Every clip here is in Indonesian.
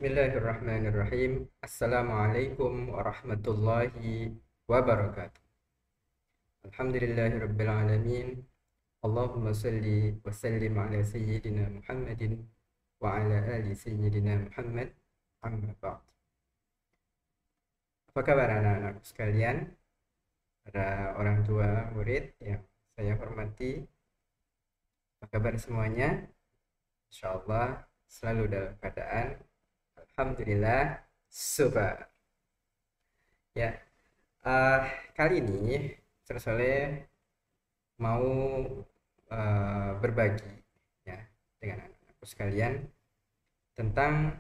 Bismillahirrahmanirrahim. Assalamualaikum warahmatullahi wabarakatuh. Alhamdulillahirabbil alamin. Allahumma salli wa sallim ala sayyidina Muhammadin wa ala ali sayyidina Muhammad. Amma ba'd. Apa kabar anak-anakku sekalian? Para orang tua murid yang saya hormati. Apa kabar semuanya? Insyaallah selalu dalam keadaan alhamdulillah super. Ya, kali ini Soleh mau berbagi ya dengan anak-anakku sekalian tentang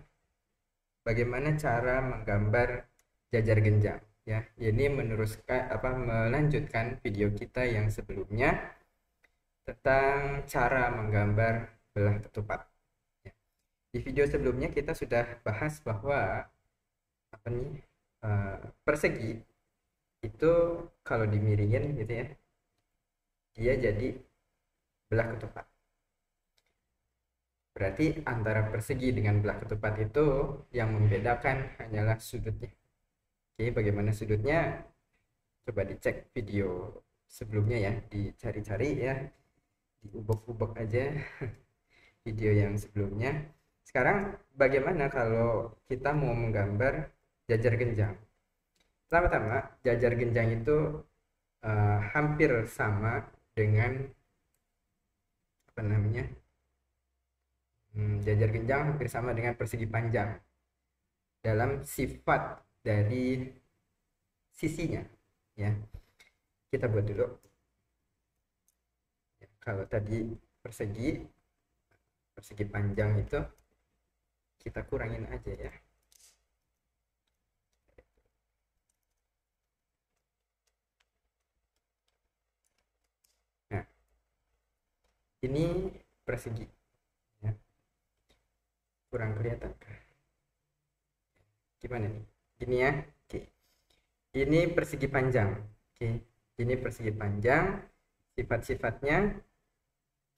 bagaimana cara menggambar jajar genjang. Ya, ini melanjutkan video kita yang sebelumnya tentang cara menggambar belah ketupat. Ya. Di video sebelumnya kita sudah bahas bahwa persegi itu kalau dimiringin gitu ya, dia jadi belah ketupat. Berarti antara persegi dengan belah ketupat itu yang membedakan hanyalah sudutnya. Oke, bagaimana sudutnya? Coba dicek video sebelumnya ya, dicari-cari ya, diubek-ubek aja video yang sebelumnya. Sekarang bagaimana kalau kita mau menggambar jajar genjang? Pertama-tama, jajar genjang itu hampir sama dengan jajar genjang hampir sama dengan persegi panjang dalam sifat dari sisinya ya. Kita buat dulu ya, kalau tadi persegi panjang itu kita kurangin aja ya. Nah, ini persegi ya. Kurang kelihatan gimana nih? Gini ya. Oke. Ini persegi panjang. Oke. Ini persegi panjang. Sifat-sifatnya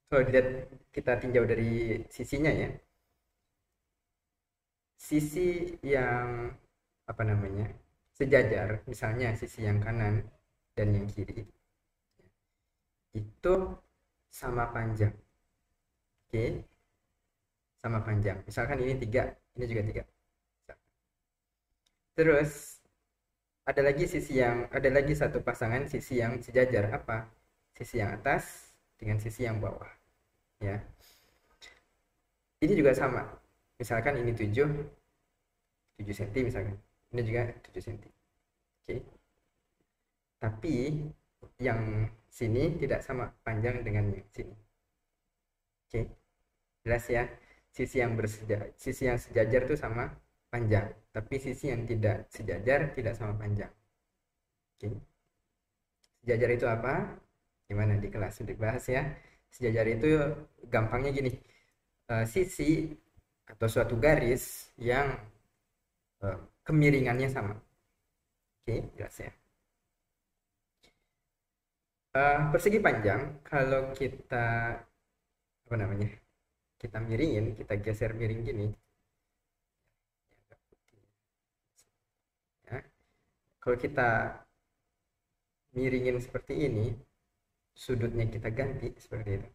kalau dilihat, kita tinjau dari sisinya ya. Sisi yang sejajar, misalnya sisi yang kanan dan yang kiri itu sama panjang. Oke, sama panjang. Misalkan ini 3, ini juga 3. Terus ada lagi satu pasangan sisi yang sejajar. Apa? Sisi yang atas dengan sisi yang bawah ya. Ini juga sama. Misalkan ini 7 cm misalkan. Ini juga 7 cm. Oke. Tapi yang sini tidak sama panjang dengan yang sini. Oke. Jelas ya. Sisi yang sejajar itu sama panjang, tapi sisi yang tidak sejajar tidak sama panjang. Oke. Sejajar itu apa? Gimana di kelas sudah dibahas ya. Sejajar itu gampangnya gini. Sisi atau suatu garis yang kemiringannya sama. Oke, jelas ya. Persegi panjang kalau kita kita miringin, kita geser miring gini ya. Kalau kita miringin seperti ini, sudutnya kita ganti seperti itu.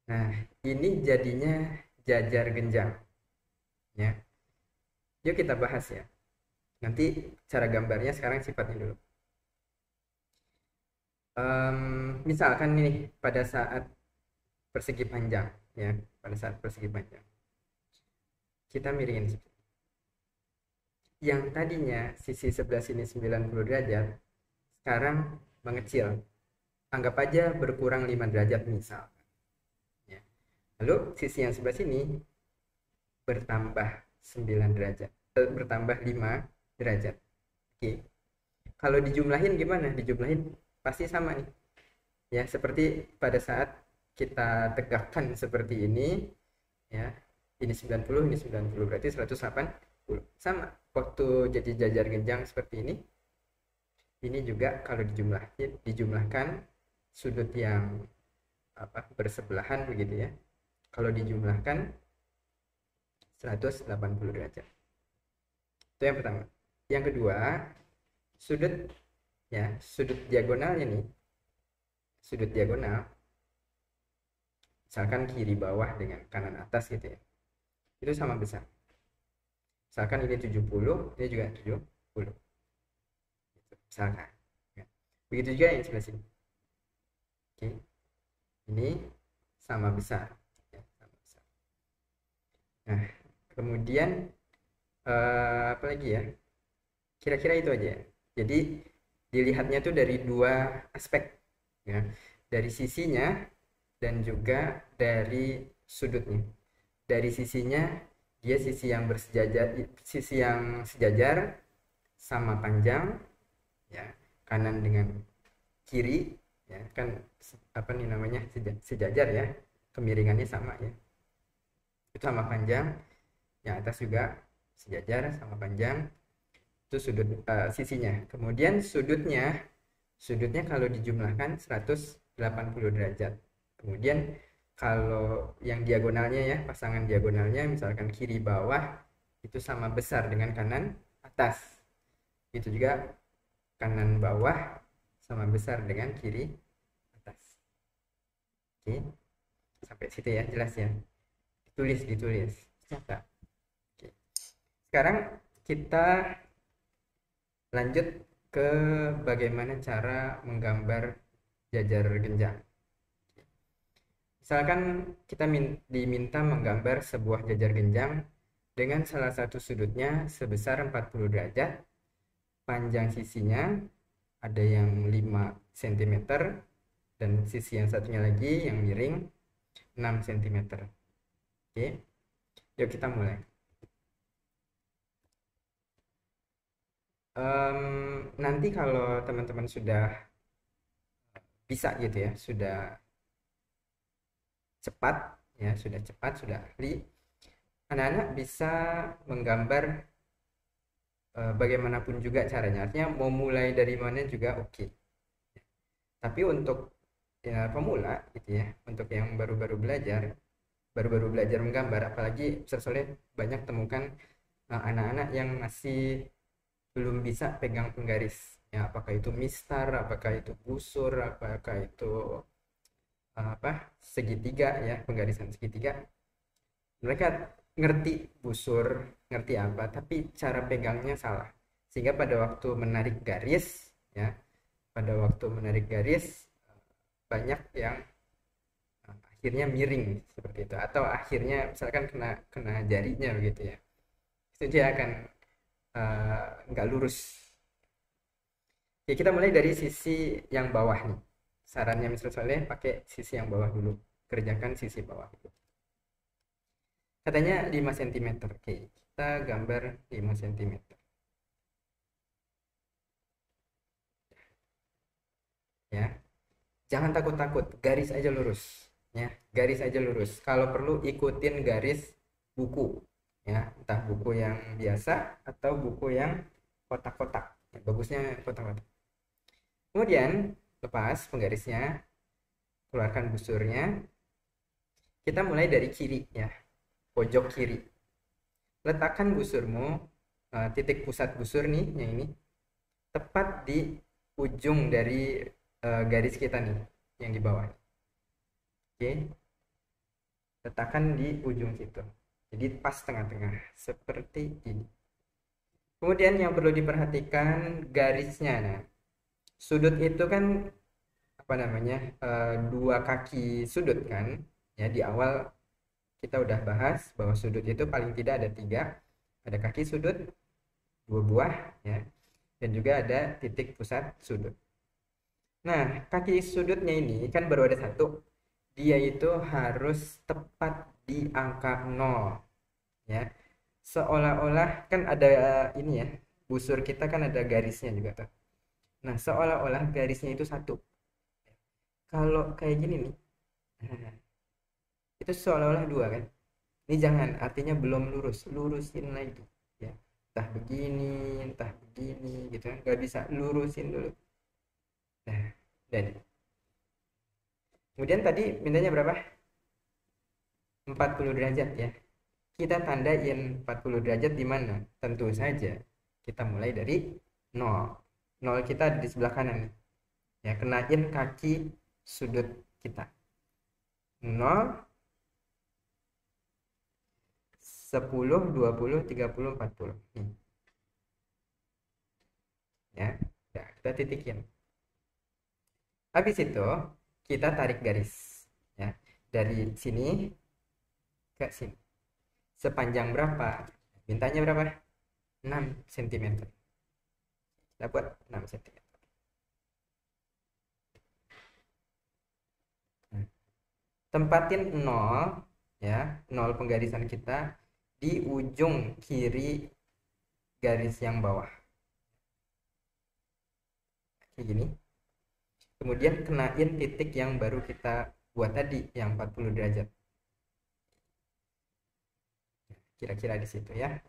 Nah, ini jadinya jajar genjang ya. Yuk kita bahas ya. Nanti cara gambarnya, sekarang sifatnya dulu. Misalkan ini pada saat persegi panjang ya, pada saat persegi panjang kita miringin yang tadinya sisi sebelah sini 90 derajat sekarang mengecil, anggap aja berkurang 5 derajat misal ya. Lalu sisi yang sebelah sini bertambah 9 derajat, bertambah 5 derajat. Oke. Kalau dijumlahin gimana? Dijumlahin pasti sama nih ya, seperti pada saat kita tegakkan seperti ini ya. Ini 90, ini 90, berarti 180. Sama waktu jadi jajar genjang seperti ini juga kalau dijumlahkan sudut yang bersebelahan begitu ya. Kalau dijumlahkan 180 derajat. Itu yang pertama. Yang kedua, sudut ya, sudut diagonalnya nih. Sudut diagonal misalkan kiri bawah dengan kanan atas gitu ya. Itu sama besar. Misalkan ini 70, ini juga 70. Misalkan. Ya. Begitu juga yang sebelah sini. Oke. Ini sama besar. Ya, sama besar. Nah, kemudian apa lagi ya? Kira-kira itu aja. Jadi dilihatnya tuh dari dua aspek, ya, dari sisinya dan juga dari sudutnya. Dari sisinya dia sisi yang sejajar sama panjang, ya, kanan dengan kiri, ya kan, apa nih namanya, sejajar ya, kemiringannya sama ya, itu sama panjang. Yang atas juga sejajar sama panjang, itu sudut sisinya. Kemudian sudutnya kalau dijumlahkan 180 derajat. Kemudian kalau yang diagonalnya ya, pasangan diagonalnya misalkan kiri bawah itu sama besar dengan kanan atas. Itu juga kanan bawah sama besar dengan kiri atas. Oke, sampai situ ya, jelas ya. Ditulis catat. Oke, sekarang kita lanjut ke bagaimana cara menggambar jajar genjang. Misalkan kita diminta menggambar sebuah jajar genjang dengan salah satu sudutnya sebesar 40 derajat, panjang sisinya ada yang 5 cm dan sisi yang satunya lagi yang miring 6 cm. Oke, yuk kita mulai. Nanti kalau teman-teman sudah bisa gitu ya, sudah cepat ya, sudah ahli, anak-anak bisa menggambar bagaimanapun juga caranya. Artinya mau mulai dari mana juga oke. Tapi untuk ya pemula gitu ya, untuk yang baru-baru belajar menggambar, apalagi soalnya banyak temukan anak-anak yang masih belum bisa pegang penggaris ya, apakah itu mistar, apakah itu busur, apakah itu apa, segitiga ya, penggarisan segitiga. Mereka ngerti busur, ngerti apa, tapi cara pegangnya salah, sehingga pada waktu menarik garis ya, banyak yang akhirnya miring seperti itu, atau akhirnya misalkan kena kena jarinya begitu ya, itu dia akan nggak lurus. Ya, kita mulai dari sisi yang bawah nih. Sarannya Mr. Soleh pakai sisi yang bawah dulu. Kerjakan sisi bawah dulu. Katanya 5 cm. Oke, kita gambar 5 cm. Ya. Jangan takut-takut, garis aja lurus. Ya, garis aja lurus. Kalau perlu ikutin garis buku. Ya, entah buku yang biasa atau buku yang kotak-kotak. Ya, bagusnya kotak-kotak. Kemudian lepas penggarisnya, keluarkan busurnya. Kita mulai dari kiri ya, pojok kiri. Letakkan busurmu, titik pusat busur nih, yang ini, tepat di ujung dari garis kita nih, yang di bawah. Oke, letakkan di ujung situ. Jadi pas tengah-tengah, seperti ini. Kemudian yang perlu diperhatikan garisnya. Nah, sudut itu kan apa namanya, dua kaki sudut kan ya. Di awal kita udah bahas bahwa sudut itu paling tidak ada 3, ada kaki sudut 2 buah ya, dan juga ada titik pusat sudut. Nah, kaki sudutnya ini kan baru ada 1, dia itu harus tepat di angka 0 ya, seolah-olah kan ada ini ya, busur kita kan ada garisnya juga tuh. Nah, seolah-olah garisnya itu 1. Kalau kayak gini nih, itu seolah-olah 2 kan. Ini jangan, artinya belum lurus, lurusin lagi ya. Entah begini gitu kan, nggak bisa, lurusin dulu. Nah, dan kemudian tadi mintanya berapa? 40 derajat ya. kita tandain 40 derajat di mana? Tentu saja kita mulai dari 0. 0 kita di sebelah kanan nih. Ya, kenain kaki sudut kita. 0, 10, 20, 30, 40. Nih. Ya, udah kita titikin. Habis itu kita tarik garis ya. Dari sini ke sini. Sepanjang berapa? Mintanya berapa? 6 cm. Kita buat 6 cm. Nah, tempatin 0 ya, 0 penggarisan kita di ujung kiri garis yang bawah. Kayak gini. Kemudian kenain titik yang baru kita buat tadi yang 40 derajat. Kira-kira di situ ya.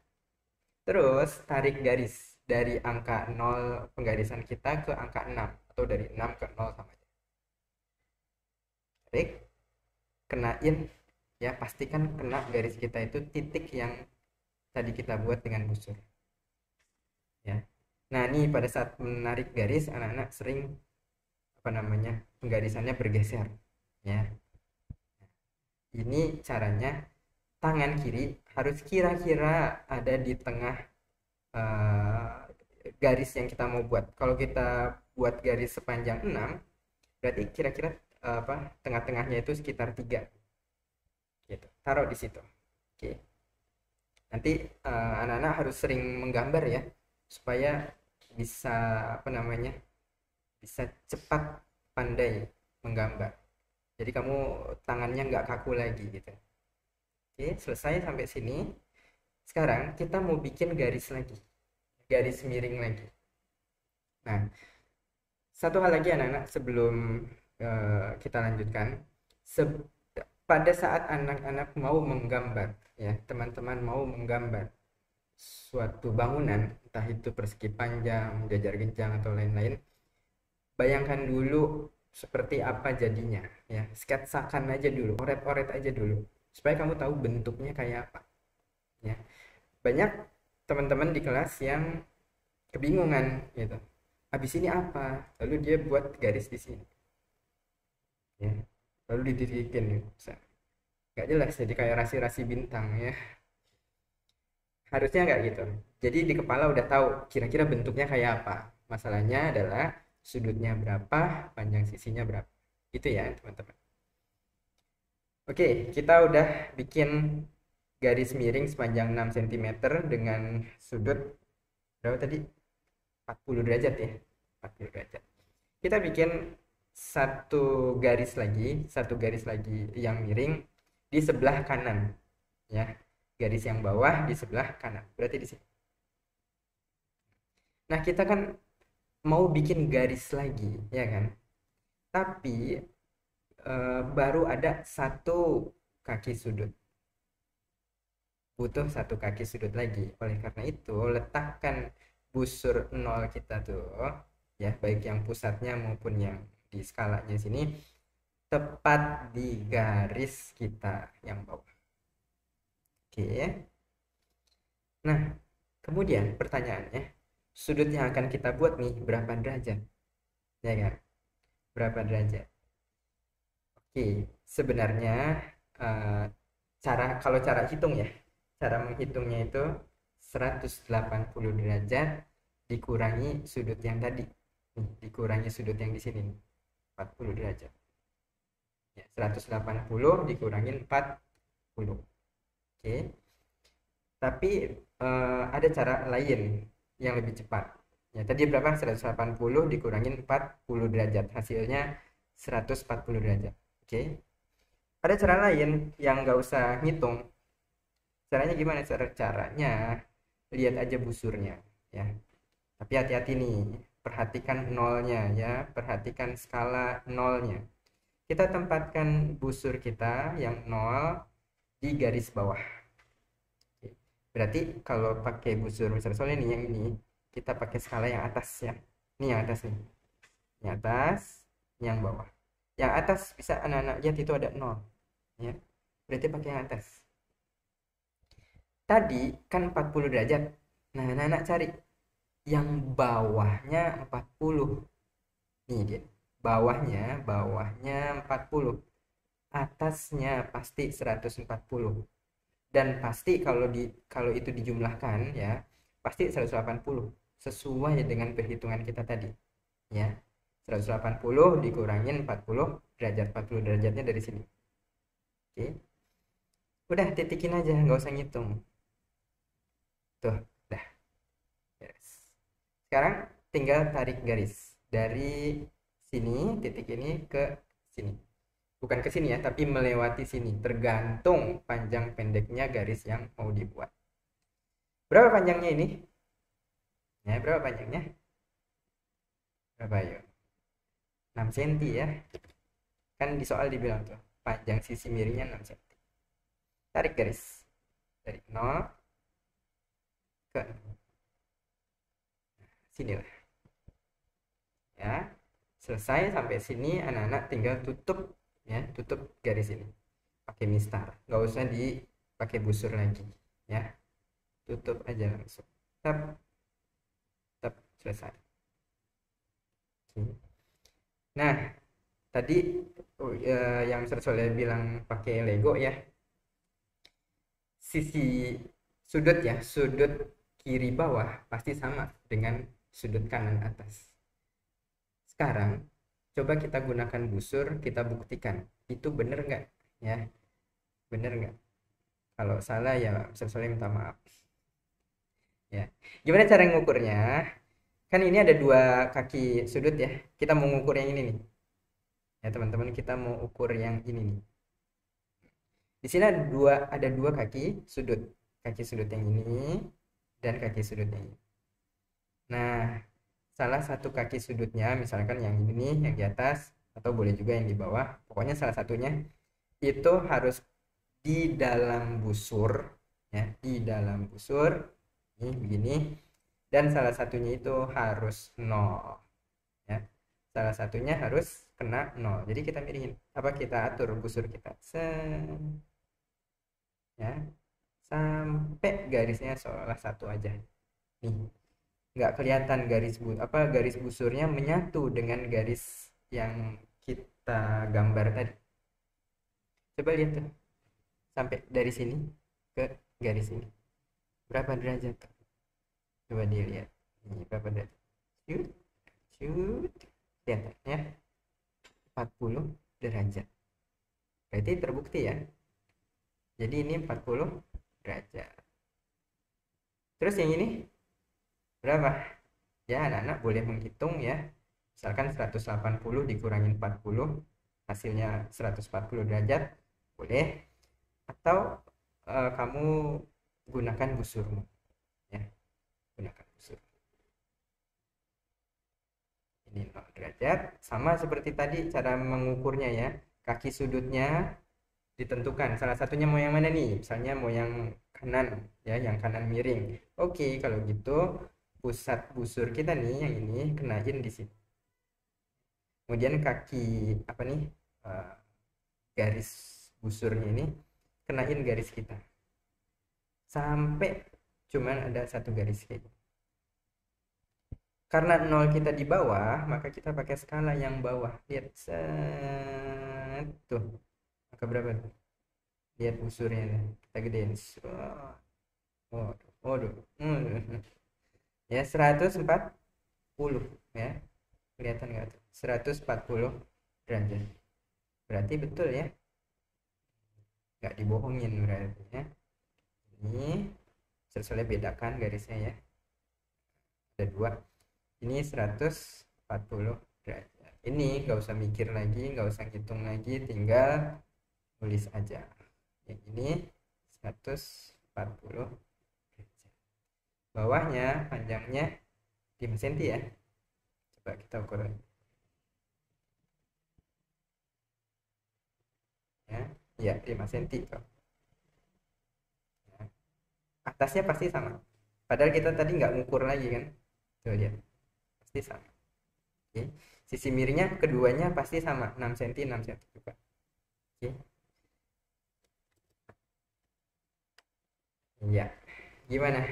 Terus tarik garis dari angka 0 penggarisan kita ke angka 6 atau dari 6 ke 0 sama aja. Tarik, kenain ya, pastikan kena garis kita itu titik yang tadi kita buat dengan busur. Ya. Nah, ini pada saat menarik garis anak-anak sering penggarisannya bergeser ya. Ini caranya, tangan kiri harus kira-kira ada di tengah garis yang kita mau buat. Kalau kita buat garis sepanjang 6, berarti kira-kira tengah-tengahnya itu sekitar 3 gitu. Taruh di situ. Oke. Nanti anak-anak harus sering menggambar ya, supaya bisa bisa cepat pandai menggambar. Jadi kamu tangannya nggak kaku lagi gitu. Oke, selesai sampai sini. Sekarang kita mau bikin garis lagi, garis miring lagi. Nah, satu hal lagi anak-anak sebelum kita lanjutkan. Pada saat anak-anak mau menggambar, ya teman-teman mau menggambar suatu bangunan, entah itu persegi panjang, jajar genjang atau lain-lain, bayangkan dulu seperti apa jadinya ya, sketsakan aja dulu, oret-oret aja dulu supaya kamu tahu bentuknya kayak apa ya. Banyak teman-teman di kelas yang kebingungan gitu, habis ini apa, lalu dia buat garis di sini ya, lalu didirikin gitu, nggak jelas, jadi kayak rasi-rasi bintang ya. Harusnya nggak gitu. Jadi di kepala udah tahu kira-kira bentuknya kayak apa. Masalahnya adalah sudutnya berapa, panjang sisinya berapa. Itu ya teman-teman. Oke, kita udah bikin garis miring sepanjang 6 cm dengan sudut berapa tadi? 40 derajat ya. 40 derajat. Kita bikin satu garis lagi yang miring di sebelah kanan ya. Garis yang bawah di sebelah kanan. Berarti di sini. Nah, kita kan mau bikin garis lagi, ya kan? Tapi baru ada satu kaki sudut. Butuh satu kaki sudut lagi. Oleh karena itu, letakkan busur 0 kita tuh, ya, baik yang pusatnya maupun yang di skalanya sini, tepat di garis kita yang bawah. Oke. Nah, kemudian pertanyaannya, sudut yang akan kita buat nih berapa derajat? Ya kan? Berapa derajat? Oke, sebenarnya eh, kalau cara hitung ya, cara menghitungnya itu 180 derajat dikurangi sudut yang tadi. Nih, dikurangi sudut yang di sini nih, 40 derajat. Ya, 180 dikurangi 40. Oke. Tapi ada cara lain yang lebih cepat. Ya, tadi berapa? 180 dikurangi 40 derajat. Hasilnya 140 derajat. Oke. Ada cara lain yang nggak usah ngitung. Caranya gimana? Caranya lihat aja busurnya ya. Tapi hati-hati nih, perhatikan nolnya ya, perhatikan skala nolnya. Kita tempatkan busur kita yang 0 di garis bawah. Berarti kalau pakai busur, misalnya soalnya nih yang ini, kita pakai skala yang atas ya. Ini yang atas nih. Yang atas, yang bawah. Yang atas bisa anak-anak lihat itu ada 0 ya. Berarti pakai yang atas. Tadi kan 40 derajat. Nah, anak-anak cari yang bawahnya 40. Nih dia. Bawahnya 40. Atasnya pasti 140. Dan pasti kalau itu dijumlahkan ya, pasti 180 sesuai dengan perhitungan kita tadi. Ya. 180 dikurangin 40 derajat. 40 derajatnya dari sini. Oke. Udah titikin aja, nggak usah ngitung. Tuh, dah. Beres. Sekarang tinggal tarik garis dari sini, titik ini ke sini. Bukan ke sini ya, tapi melewati sini. Tergantung panjang pendeknya garis yang mau dibuat. Berapa panjangnya ini? Ya, berapa panjangnya? Berapa yuk? 6 cm ya. Kan di soal dibilang tuh, panjang sisi miringnya 6 cm. Tarik garis dari 0 ke sini lah. Ya. Selesai sampai sini, anak-anak tinggal tutup ya, tutup garis ini pakai mistar, nggak usah dipakai busur lagi ya, tutup aja langsung. Tap tap, selesai. Nah, tadi yang Mr. Soleh bilang pakai Lego ya, sisi sudut ya, sudut kiri bawah pasti sama dengan sudut kanan atas. Sekarang coba kita gunakan busur, kita buktikan itu bener nggak ya, bener nggak. Kalau salah ya Mr. Soleh minta maaf ya. Gimana cara ngukurnya? Kan ini ada dua kaki sudut ya, kita mau ngukur yang ini nih ya teman-teman, kita mau ukur yang ini nih. Di sini ada dua kaki sudut yang ini dan kaki sudut yang ini. Nah, salah satu kaki sudutnya misalkan yang ini nih, yang di atas, atau boleh juga yang di bawah, pokoknya salah satunya itu harus di dalam busur ya, di dalam busur ini begini, dan salah satunya itu harus 0 ya, salah satunya harus kena 0. Jadi kita miringin, apa, kita atur busur kita ya sampai garisnya seolah satu aja nih, nggak kelihatan garis busurnya menyatu dengan garis yang kita gambar tadi. Coba lihat tuh, sampai dari sini ke garis ini berapa derajat tuh? Coba dilihat ini berapa derajat, shoot shoot, lihat ya, 40 derajat. Berarti terbukti ya, jadi ini 40 derajat. Terus yang ini berapa ya, anak-anak boleh menghitung ya, misalkan 180 dikurangin 40 hasilnya 140 derajat, boleh. Atau kamu gunakan busurmu ya, gunakan busur. Ini 0 derajat, sama seperti tadi cara mengukurnya ya, kaki sudutnya ditentukan, salah satunya mau yang mana nih, misalnya mau yang kanan ya, yang kanan miring. Oke, kalau gitu pusat busur kita nih yang ini kenain di sini, kemudian kaki apa nih, eh, garis busurnya ini kenain garis kita sampai cuman ada satu garis kayak gitu. Karena 0 kita di bawah, maka kita pakai skala yang bawah. Lihat, tuh, maka berapa tuh? Lihat busurnya nih. Kita gedein. Oh, waduh. Ya, 140 ya. Kelihatan nggak tuh? 140 derajat. Berarti betul ya. Nggak dibohongin berarti ya. Ini sesuai, bedakan garisnya ya. Ada dua. Ini 140 derajat. Ini nggak usah mikir lagi, nggak usah hitung lagi, tinggal tulis aja. Yang ini 140 derajat. Bawahnya panjangnya 5 cm ya. Coba kita ukur lagi. Ya, 5 cm kok. Ya. Atasnya pasti sama. Padahal kita tadi nggak ngukur lagi kan. Tuh lihat. Pasti sama. Oke. Sisi miringnya keduanya pasti sama, 6 cm 6 cm juga. Oke. Ya, gimana?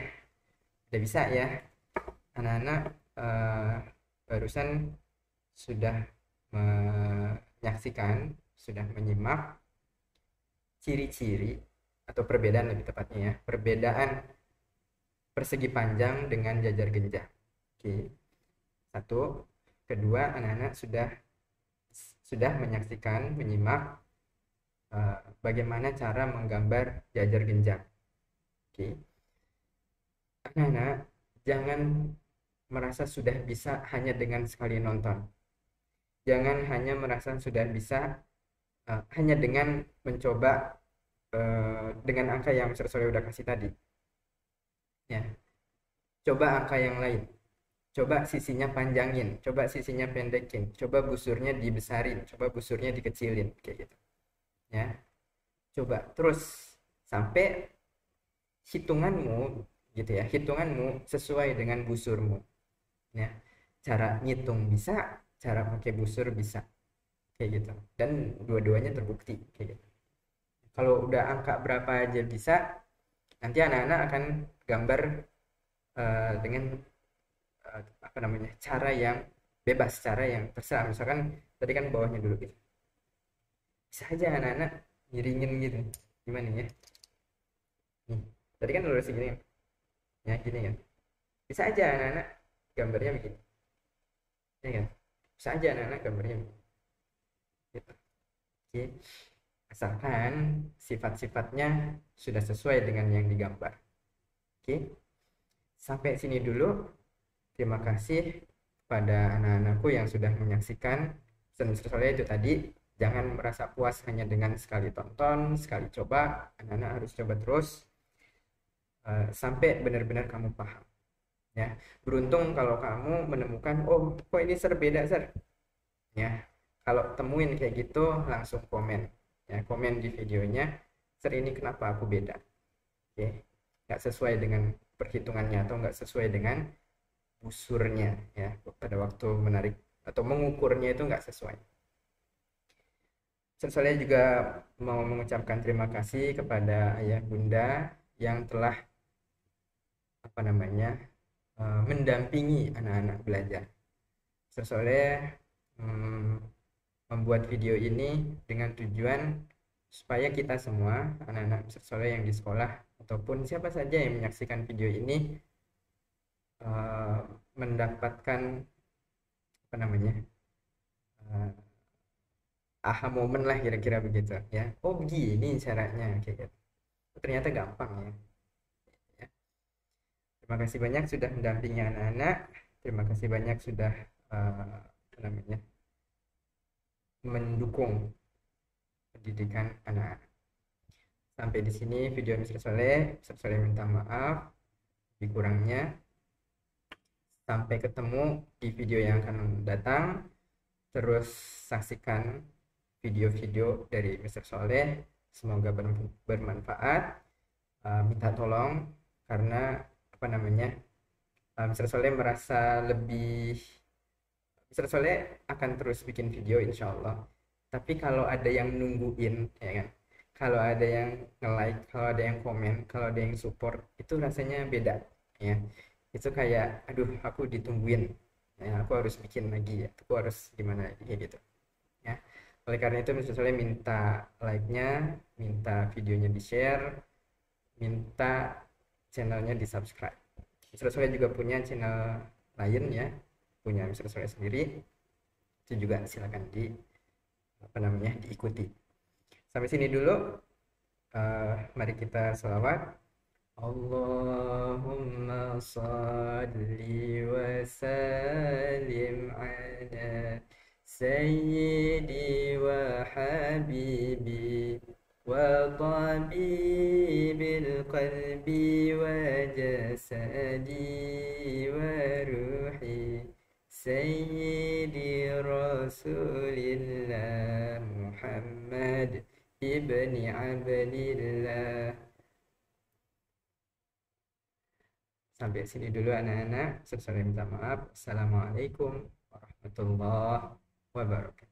Udah bisa ya? Anak-anak barusan sudah menyaksikan, sudah menyimak ciri-ciri atau perbedaan lebih tepatnya ya, perbedaan persegi panjang dengan jajar genjang. Oke, satu. Kedua, anak-anak sudah menyaksikan, menyimak bagaimana cara menggambar jajar genjang. Oke, anak-anak jangan merasa sudah bisa hanya dengan sekali nonton. Jangan hanya merasa sudah bisa hanya dengan mencoba dengan angka yang Mr. Soleh udah kasih tadi. Ya, coba angka yang lain. Coba sisinya panjangin, coba sisinya pendekin, coba busurnya dibesarin, coba busurnya dikecilin, kayak gitu. Ya, coba terus sampai hitunganmu gitu ya, hitunganmu sesuai dengan busurmu. Ya, cara ngitung bisa, cara pakai busur bisa, kayak gitu. Dan dua-duanya terbukti, kayak gitu. Kalau udah angka berapa aja bisa, nanti anak-anak akan gambar dengan apa namanya, cara yang bebas, cara yang terserah. Misalkan tadi kan bawahnya dulu gitu, bisa aja anak-anak miringin gitu, gimana ya, nih tadi kan lurus segini kan, ya gini kan, bisa aja anak-anak gambarnya begini, ya kan, bisa aja anak-anak gambarnya begini gitu. Oke, asalkan sifat-sifatnya sudah sesuai dengan yang digambar. Oke, sampai sini dulu. Terima kasih pada anak-anakku yang sudah menyaksikan. Dan soalnya itu tadi, jangan merasa puas hanya dengan sekali tonton, sekali coba. Anak-anak harus coba terus sampai benar-benar kamu paham. Ya, beruntung kalau kamu menemukan, oh kok ini ser beda ser. Ya, kalau temuin kayak gitu langsung komen. Ya, komen di videonya, ser ini kenapa aku beda. Oke, nggak sesuai dengan perhitungannya atau nggak sesuai dengan busurnya ya, pada waktu menarik atau mengukurnya itu nggak sesuai. Saya juga mau mengucapkan terima kasih kepada ayah bunda yang telah apa namanya mendampingi anak-anak belajar. Saya membuat video ini dengan tujuan supaya kita semua anak-anak Soleh yang di sekolah ataupun siapa saja yang menyaksikan video ini mendapatkan apa namanya aha momen lah, kira-kira begitu ya. Oh begini caranya kayak gitu, ternyata gampang ya. Ya, terima kasih banyak sudah mendampingi anak-anak, terima kasih banyak sudah apa namanya mendukung pendidikan anak-anak. Sampai di sini video Mr. Soleh. Mr. Soleh minta maaf dikurangnya. Sampai ketemu di video yang akan datang. Terus saksikan video-video dari Mr. Soleh. Semoga bermanfaat. Minta tolong karena apa namanya, Mr. Soleh merasa lebih, Mr. Soleh akan terus bikin video insya Allah. Tapi kalau ada yang nungguin ya kan, kalau ada yang nge-like, kalau ada yang komen, kalau ada yang support, itu rasanya beda ya. Itu kayak aduh aku ditungguin ya, aku harus bikin lagi ya, aku harus gimana lagi kayak gitu ya. Oleh karena itu Mr. Soleh minta like-nya, minta videonya di share, minta channelnya di subscribe. Mr. Soleh juga punya channel lain ya, punya Mr. Soleh sendiri, itu juga silakan di apa namanya diikuti. Sampai sini dulu. Mari kita selawat. Allahumma salli wa sallim ala sayyidi wa habibi wa tabibil qalbi wa jasadi wa ruhi sayyidi rasulillah Muhammad ibni Abdillah. Sampai sini dulu anak-anak. Saya minta maaf. Assalamualaikum warahmatullahi wabarakatuh.